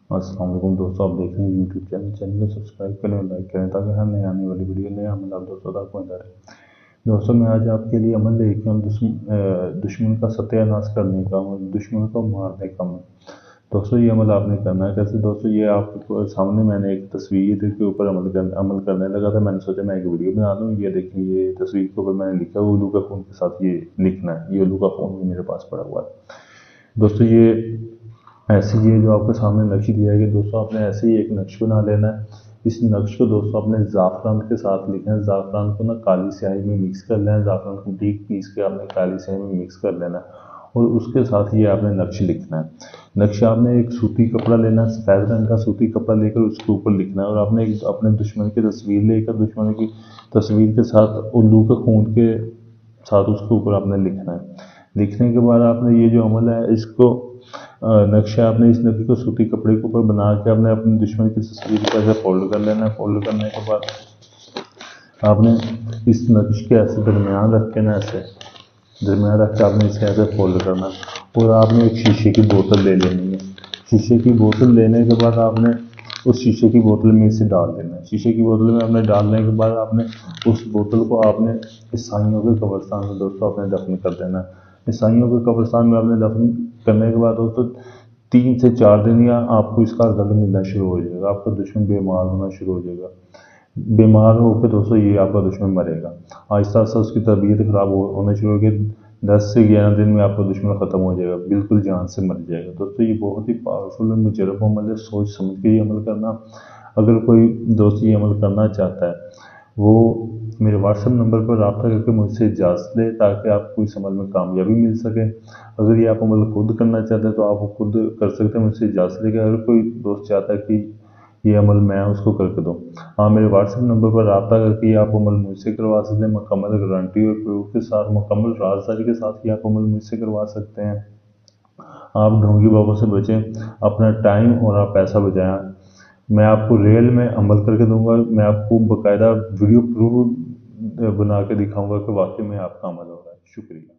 السلام علیکم دوستوں، آپ دیکھ رہے ہیں یوٹیوب چینل کو سبسکرائب کریں اور لائک کریں تاکہ ہر نئے آنے والی ویڈیو نئے عمل آپ دوستوں تک پہنچا رہے۔ دوستوں میں آج آپ کے لیے عمل لے کے ہم دشمن کا ستیہ ناش کرنے کا، دشمن کو مارنے کا عمل۔ دوستوں یہ عمل آپ نے کرنا ہے کیسے؟ دوستوں یہ آپ کو سامنے میں نے ایک تصویر کے اوپر عمل کرنے لگا تھا، میں نے سوچا میں ایک ویڈیو بنا دوں۔ یہ دیکھیں، یہ تصویر کے اوپر میں نے لکھا ہے الو کا خون کے ساتھ یہ لکھنا ہے، یہ الو کا خون بھی میرے پاس پڑا ہوا ہے۔ دوستوں یہ ایسے یہ جو آپ کے سامنے نقش دیا ہے کہ دوستوں آپ نے ایسے ہی ایک نقش بنا لینا ہے۔ اس نقش کو دوستوں آپ نے زعفران کے ساتھ لکھنا ہے۔ زعفران کو کالی سیاہی میں مکس کر لینا ہے، زعفران کو ڈیپ پیس کے آپ نے کالی سیاہی میں مکس کر لینا ہے اور اس کے ساتھ یہ آپ نے نقش لکھنا ہے۔ نقش آپ نے ایک سوتی کپڑا لینا ہے، سفید رنگ کا سوتی کپڑا لے کر اس کے اوپر لکھنا ہے اور آپ نے اپنے دشمن کی تصویر لے کر دشمن کی تصویر کے ساتھ الو کے خون کے ساتھ اس کے اوپر آپ نے لکھنا ہے۔ لکھنے کے بعد آپ نے یہ جو عمل ہے اس کو نقشہ آپ نے اس نقش کو سوتی کپڑے کے اوپر بنا کے آپ نے اپنے دشمن کی تصویر کو ایسے فولڈ کر لینا ہے۔ فولڈ کرنے کے بعد آپ نے اس نقش کے ایسے درمیان رکھ کے درمیان رکھ کے آپ نے اسے ایسے فولڈ کرنا اور آپ نے ایک شیشے کی بوتل لے لینی ہے۔ شیشے کی بوتل لینے کے بعد آپ نے اس شیشے کی بوتل میں اسے ڈال دینا ہے۔ شیشے کی بوتل میں آپ نے ڈالنے کے بعد آپ نے اس بوتل کو آپ نے عیسائیوں کے قبرستان میں دوستوں آپ نے دفن کر دینا ہے۔ عیسائیوں کے قبرستان میں آپ نے دفن کرنے کے بعد دوستوں 3 سے 4 دن یا آپ کو اس کا رزلٹ ملنا شروع ہو جائے گا، آپ کا دشمن بیمار ہونا شروع ہو جائے گا۔ بیمار ہو کے دوستوں یہ آپ کا دشمن مرے گا، آہستہ آہستہ اس کی طبیعت خراب ہونا شروع ہوگی۔ 10 سے 11 دن میں آپ کا دشمن ختم ہو جائے گا، بالکل جان سے مر جائے گا۔ دوستوں یہ بہت ہی پاورفل اور مجرب عمل ہے، سوچ سمجھ کے یہ عمل کرنا۔ اگر کوئی دوست یہ عمل کرنا چاہتا ہے وہ میرے واٹس ایپ نمبر پر رابطہ کر کے مجھ سے اجازت لے تاکہ آپ کو اس عمل میں کامیابی مل سکے۔ اگر یہ آپ عمل خود کرنا چاہتے ہیں تو آپ خود کر سکتے ہیں، مجھ سے اجازت لے کے۔ اگر کوئی دوست چاہتا ہے کہ یہ عمل میں اس کو کر کے دوں، آپ میرے واٹس ایپ نمبر پر رابطہ کر کے یہ آپ عمل مجھ سے کروا سکتے ہیں، مکمل گارنٹی اور پروف کے ساتھ، مکمل رازداری کے ساتھ یہ آپ عمل مجھ سے کروا سکتے ہیں۔ آپ ڈھونگی بابوں سے بچیں، اپنا ٹائم اور آپ پیسہ بچائیں۔ میں آپ کو ریئل میں عمل کر کے دوں گا، میں آپ کو باقاعدہ ویڈیو پروف بنا کے دکھاؤں گا کہ واقعی میں آپ کا عمل ہو رہا ہے۔ شکریہ۔